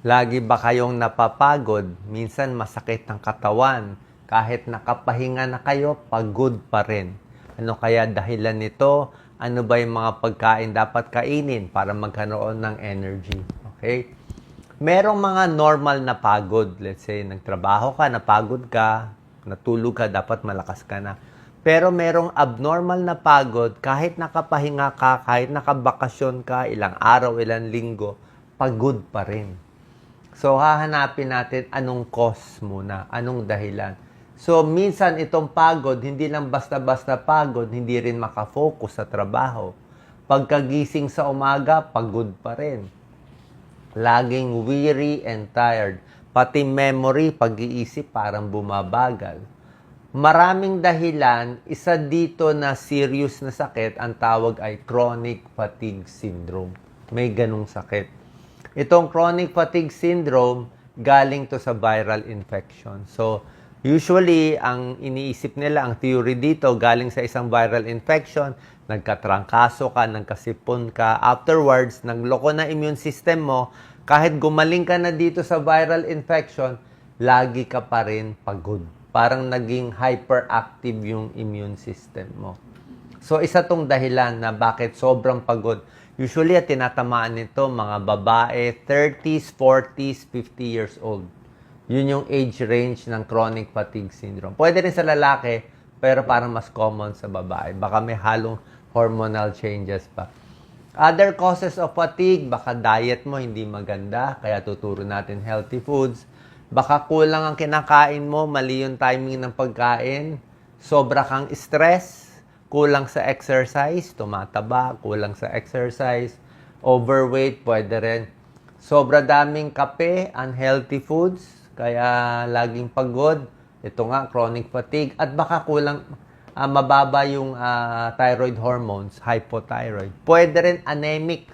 Lagi ba kayong napapagod? Minsan masakit ang katawan. Kahit nakapahinga na kayo, pagod pa rin. Ano kaya dahilan nito? Ano ba yung mga pagkain dapat kainin para magkaroon ng energy? Okay? Merong mga normal na pagod. Let's say, nagtrabaho ka, napagod ka, natulog ka, dapat malakas ka na. Pero merong abnormal na pagod, kahit nakapahinga ka, kahit nakabakasyon ka, ilang araw, ilang linggo, pagod pa rin. So, hahanapin natin anong cause muna, anong dahilan. So, minsan itong pagod, hindi lang basta-basta pagod, hindi rin makafocus sa trabaho. Pagkagising sa umaga, pagod pa rin. Laging weary and tired. Pati memory, pag-iisip, parang bumabagal. Maraming dahilan, isa dito na serious na sakit, ang tawag ay chronic fatigue syndrome. May ganung sakit. Itong chronic fatigue syndrome, galing to sa viral infection. So, usually, ang iniisip nila, ang theory dito, galing sa isang viral infection, nagkatrangkaso ka, nagkasipon ka, afterwards, nagloko na immune system mo, kahit gumaling ka na dito sa viral infection, lagi ka pa rin pagod. Parang naging hyperactive yung immune system mo. So, isa tong dahilan na bakit sobrang pagod. Usually, tinatamaan nito mga babae, 30s, 40s, 50 years old. Yun yung age range ng chronic fatigue syndrome. Pwede rin sa lalaki, pero parang mas common sa babae. Baka may halong hormonal changes pa. Other causes of fatigue, baka diet mo hindi maganda, kaya tuturo natin healthy foods. Baka kulang ang kinakain mo, mali yung timing ng pagkain, sobra kang stress, kulang sa exercise, tumataba, kulang sa exercise, overweight, pwede rin. Sobra daming kape, unhealthy foods, kaya laging pagod. Ito nga, chronic fatigue. At baka kulang, mababa yung thyroid hormones, hypothyroid. Pwede rin anemic.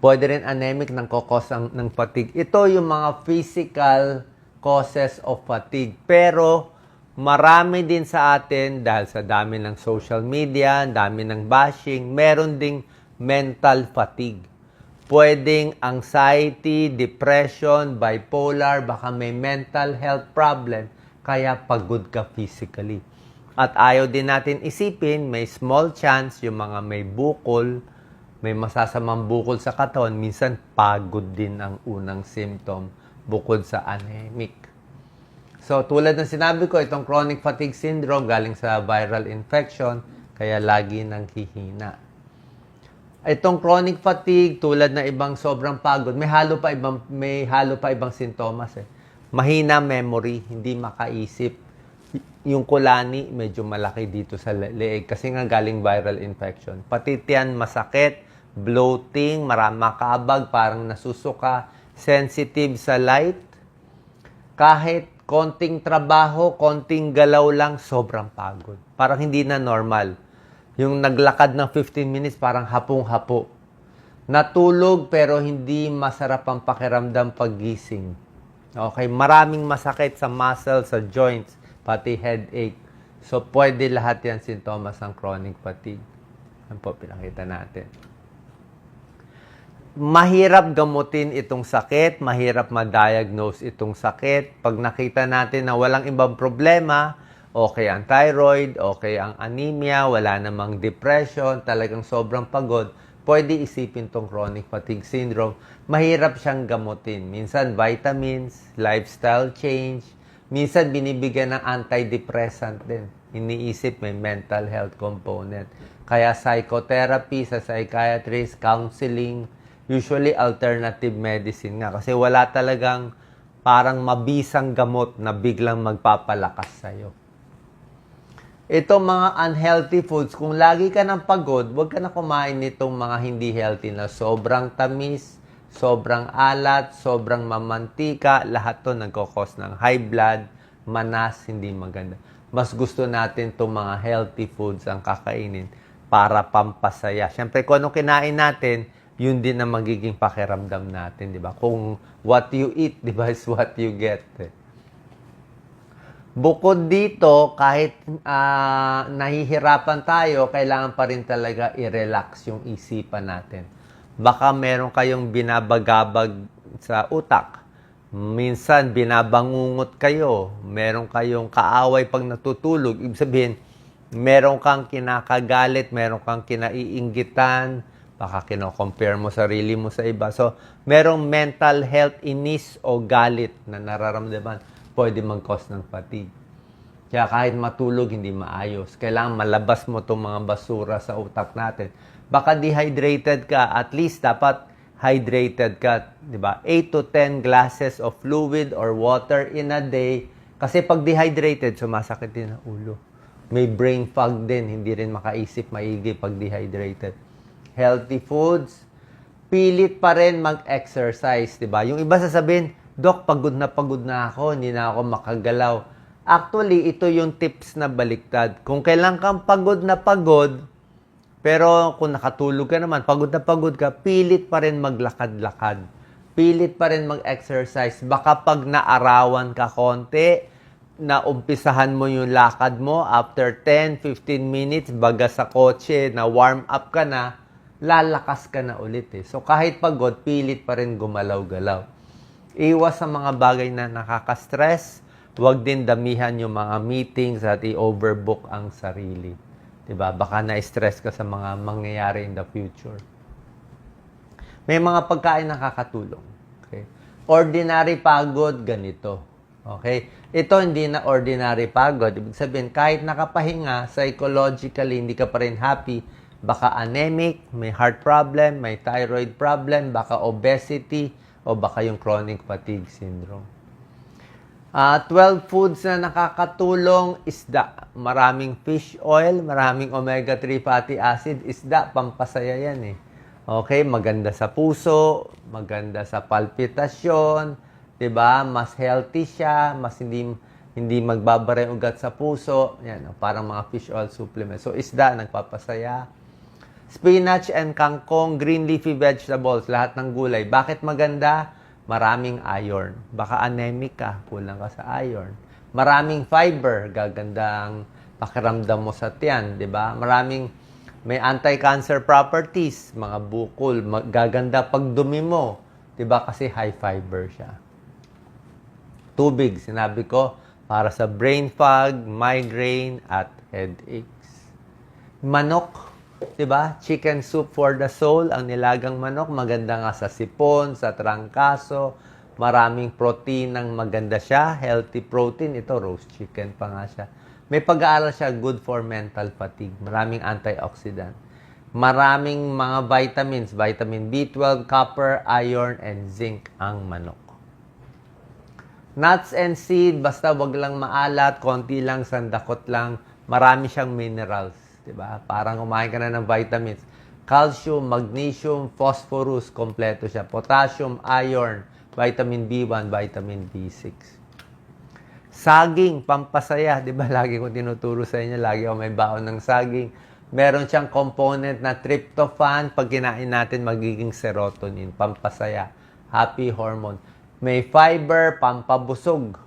Pwede rin anemic ng cause ng fatigue. Ito yung mga physical causes of fatigue. Pero, marami din sa atin, dahil sa dami ng social media, dami ng bashing, meron ding mental fatigue. Pwedeng anxiety, depression, bipolar, baka may mental health problem, kaya pagod ka physically. At ayaw din natin isipin, may small chance yung mga may bukol, may masasamang bukol sa katawan, minsan pagod din ang unang symptom bukod sa anemic. So, tulad ng sinabi ko, itong chronic fatigue syndrome galing sa viral infection, kaya lagi nang hihina. Itong chronic fatigue, tulad na ibang sobrang pagod, may halo pa ibang sintomas eh. Mahina memory, hindi makaisip. Yung kulani, medyo malaki dito sa leeg kasi nga galing viral infection. Pati tiyan masakit, bloating, makabag, parang nasusuka, sensitive sa light. Kahit konting trabaho, konting galaw lang, sobrang pagod. Parang hindi na normal. Yung naglakad ng 15 minutes, parang hapong-hapo. Natulog, pero hindi masarap ang pakiramdam paggising. Okay, maraming masakit sa muscles, sa joints, pati headache. So, pwede lahat yan sintomas ng chronic fatigue. Yan po, pinakita natin. Mahirap gamutin itong sakit, mahirap ma-diagnose itong sakit. Pag nakita natin na walang ibang problema, okay ang thyroid, okay ang anemia, wala namang depression, talagang sobrang pagod, pwede isipin itong chronic fatigue syndrome. Mahirap siyang gamutin. Minsan vitamins, lifestyle change, minsan binibigyan ng antidepressant din. Iniisip may mental health component. Kaya psychotherapy sa psychiatrist, counseling, usually alternative medicine nga. Kasi wala talagang parang mabisang gamot na biglang magpapalakas sa'yo. Itong mga unhealthy foods, kung lagi ka ng pagod, huwag ka na kumain nitong mga hindi healthy na sobrang tamis, sobrang alat, sobrang mamantika, lahat to nagkakos ng high blood, manas, hindi maganda. Mas gusto natin itong mga healthy foods ang kakainin para pampasaya. Siyempre, kung anong kinain natin, yun din ang magiging pakiramdam natin, di ba? Kung what you eat, di ba, is what you get. Bukod dito, kahit nahihirapan tayo, kailangan pa rin talaga i-relax yung isipan natin. Baka meron kayong binabagabag sa utak. Minsan, binabangungot kayo. Meron kayong kaaway pag natutulog. Ibig sabihin, meron kang kinakagalit, meron kang kinaiinggitan, baka kino-compare mo sarili mo sa iba. So, merong mental health inis o galit na nararamdaman, pwede mag-cause ng fatigue. Kaya kahit matulog, hindi maayos. Kailangan malabas mo itong mga basura sa utak natin. Baka dehydrated ka, at least dapat hydrated ka, di ba? 8 to 10 glasses of fluid or water in a day. Kasi pag dehydrated, sumasakit din ang ulo. May brain fog din, hindi rin makaisip maigi pag dehydrated. Healthy foods, pilit pa rin mag-exercise, di ba? Yung iba sasabihin, Dok, pagod na ako, hindi na ako makagalaw. Actually, ito yung tips na baliktad. Kung kailan kang pagod na pagod, pero kung nakatulog ka naman, pagod na pagod ka, pilit pa rin maglakad-lakad. Pilit pa rin mag-exercise. Baka pag naarawan ka konti, na umpisahan mo yung lakad mo, after 10-15 minutes, baga sa kotse, na warm up ka na, lalakas ka na ulit eh. So kahit pagod, pilit pa rin gumalaw-galaw. Iwas sa mga bagay na nakaka-stress. Huwag din damihan yung mga meetings at i-overbook ang sarili. Diba? Baka na-stress ka sa mga mangyayari in the future. May mga pagkain nakakatulong. Okay? Ordinary pagod, ganito. Okay? Ito hindi na ordinary pagod. Ibig sabihin, kahit nakapahinga, psychologically, hindi ka pa rin happy, baka anemic, may heart problem, may thyroid problem, baka obesity, o baka yung chronic fatigue syndrome. 12 foods na nakakatulong, isda. Maraming fish oil, maraming omega-3 fatty acid. Isda, pampasaya yan eh. Okay, maganda sa puso, maganda sa palpitasyon, 'di ba? Mas healthy siya, mas hindi magbabara yung ugat sa puso. Yan, parang mga fish oil supplement. So isda nagpapasaya. Spinach and kangkong, green leafy vegetables, lahat ng gulay. Bakit maganda? Maraming iron. Baka anemic ka, kulang ka sa iron. Maraming fiber, gaganda ang pakiramdam mo sa tiyan, 'di ba? May anti-cancer properties, mga bukol, gaganda pag dumi mo, 'di ba? Kasi high fiber siya. Tubig, sinabi ko, para sa brain fog, migraine at headaches. Manok, 'di ba? Chicken soup for the soul, ang nilagang manok, maganda nga sa sipon, sa trangkaso, maraming protein ang maganda siya, healthy protein, ito roast chicken pa nga siya. May pag-aaral siya, good for mental fatigue, maraming antioxidant. Maraming mga vitamins, vitamin B12, copper, iron, and zinc ang manok. Nuts and seed, basta wag lang maalat, konti lang, sandakot lang, marami siyang minerals. Diba? Parang kumain ka na ng vitamins. Calcium, magnesium, phosphorus, kompleto siya. Potassium, iron, vitamin B1, vitamin B6. Saging, pampasaya. Diba? Lagi ko tinuturo sa inyo. Lagi ako may baon ng saging. Meron siyang component na tryptophan. Pag kinain natin, magiging serotonin. Pampasaya. Happy hormone. May fiber, pampabusog.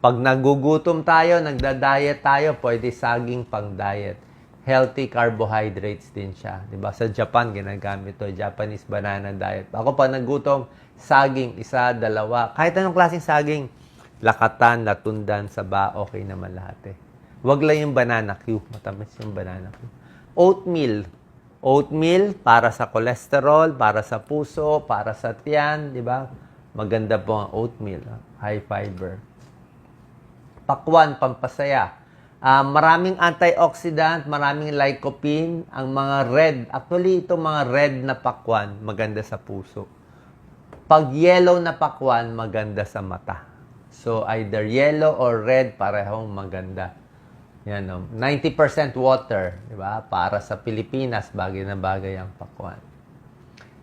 Pag nagugutom tayo, nagda-diet tayo, pwede saging pang-diet. Healthy carbohydrates din siya. Diba? Sa Japan, ginagamit to. Japanese banana diet. Ako pa nagutom, saging, 1, 2. Kahit anong klaseng saging, lakatan, latundan, saba, okay naman lahat eh. Huwag lang yung banana Q. Matamis yung banana Q. Oatmeal. Oatmeal para sa cholesterol, para sa puso, para sa tiyan. Diba? Maganda po ang oatmeal. High fiber. Pakwan, pampasaya. Maraming antioxidant, maraming lycopene, ang mga red. Actually, itong mga red na pakwan, maganda sa puso. Pag yellow na pakwan, maganda sa mata. So, either yellow or red, parehong maganda. Yan, 90% water, di ba? Para sa Pilipinas, bagay na bagay ang pakwan.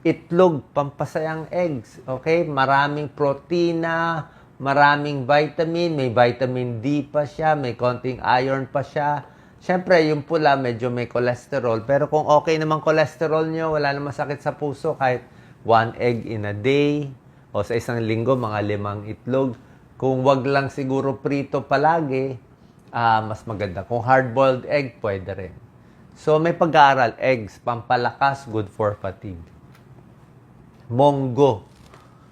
Itlog, pampasayang eggs, okay? Maraming protina, maraming vitamin, may vitamin D pa siya, may konting iron pa siya. Siyempre, yung pula, medyo may cholesterol. Pero kung okay naman cholesterol nyo, wala namang sakit sa puso, kahit 1 egg in a day, o sa isang linggo, mga 5 itlog. Kung wag lang siguro prito palagi, mas maganda. Kung hard-boiled egg, pwede rin. So, may pag-aaral. Eggs, pampalakas, good for fatigue. Monggo.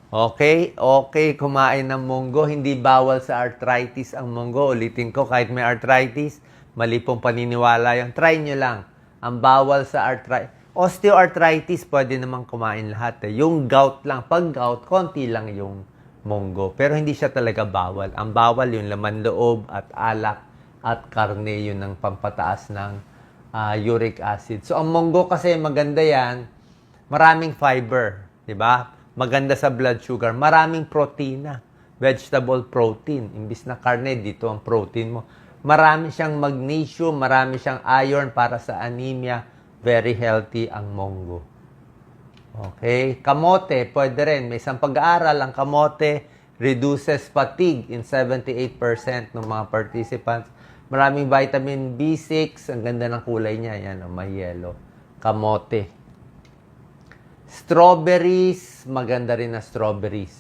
Okay? Okay, kumain ng munggo. Hindi bawal sa arthritis ang munggo. Ulitin ko, kahit may arthritis, mali pong paniniwala yun. Try nyo lang. Ang bawal sa arthritis. Osteoarthritis, pwede naman kumain lahat. Yung gout lang. Pag gout, konti lang yung munggo. Pero hindi siya talaga bawal. Ang bawal yung laman loob at alak at karne, yun ang pampataas ng uric acid. So, ang munggo kasi maganda yan. Maraming fiber, di ba? Maganda sa blood sugar. Maraming protina. Vegetable protein. Imbis na karne, dito ang protein mo. Marami siyang magnesium, marami siyang iron para sa anemia. Very healthy ang munggo. Okay? Kamote, pwede rin. May isang pag-aaral, ang kamote reduces fatigue in 78% ng mga participants. Maraming vitamin B6. Ang ganda ng kulay niya. Yan, may yellow. Kamote. Strawberries, maganda rin na strawberries.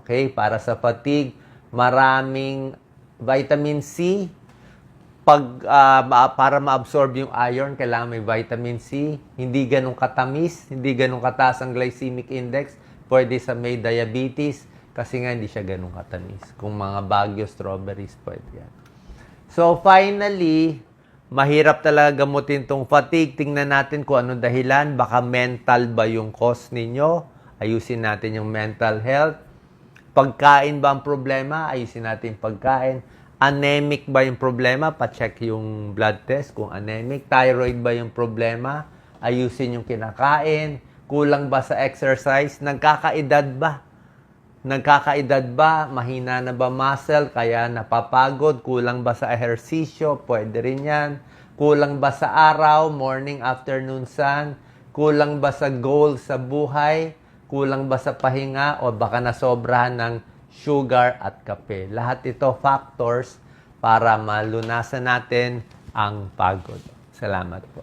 Okay? Para sa fatigue, maraming vitamin C. Para ma-absorb yung iron, kailangan may vitamin C. Hindi ganun katamis, hindi ganun kataas ang glycemic index. Pwede sa may diabetes, kasi nga hindi siya ganun katamis. Kung mga Baguio strawberries, pwede yan. So, finally, mahirap talaga gamutin tong fatigue. Tingnan natin kung ano dahilan. Baka mental ba yung cause ninyo? Ayusin natin yung mental health. Pagkain ba ang problema? Ayusin natin yung pagkain. Anemic ba yung problema? Pa-check yung blood test kung anemic. Thyroid ba yung problema? Ayusin yung kinakain. Kulang ba sa exercise? Nagkakaedad ba? Nagkakaedad ba? Mahina na ba muscle? Kaya napapagod? Kulang ba sa ehersisyo? Pwede rin yan. Kulang ba sa araw? Morning, afternoon sun? Kulang ba sa goal sa buhay? Kulang ba sa pahinga? O baka nasobrahan ng sugar at kape? Lahat ito factors para malunasan natin ang pagod. Salamat po.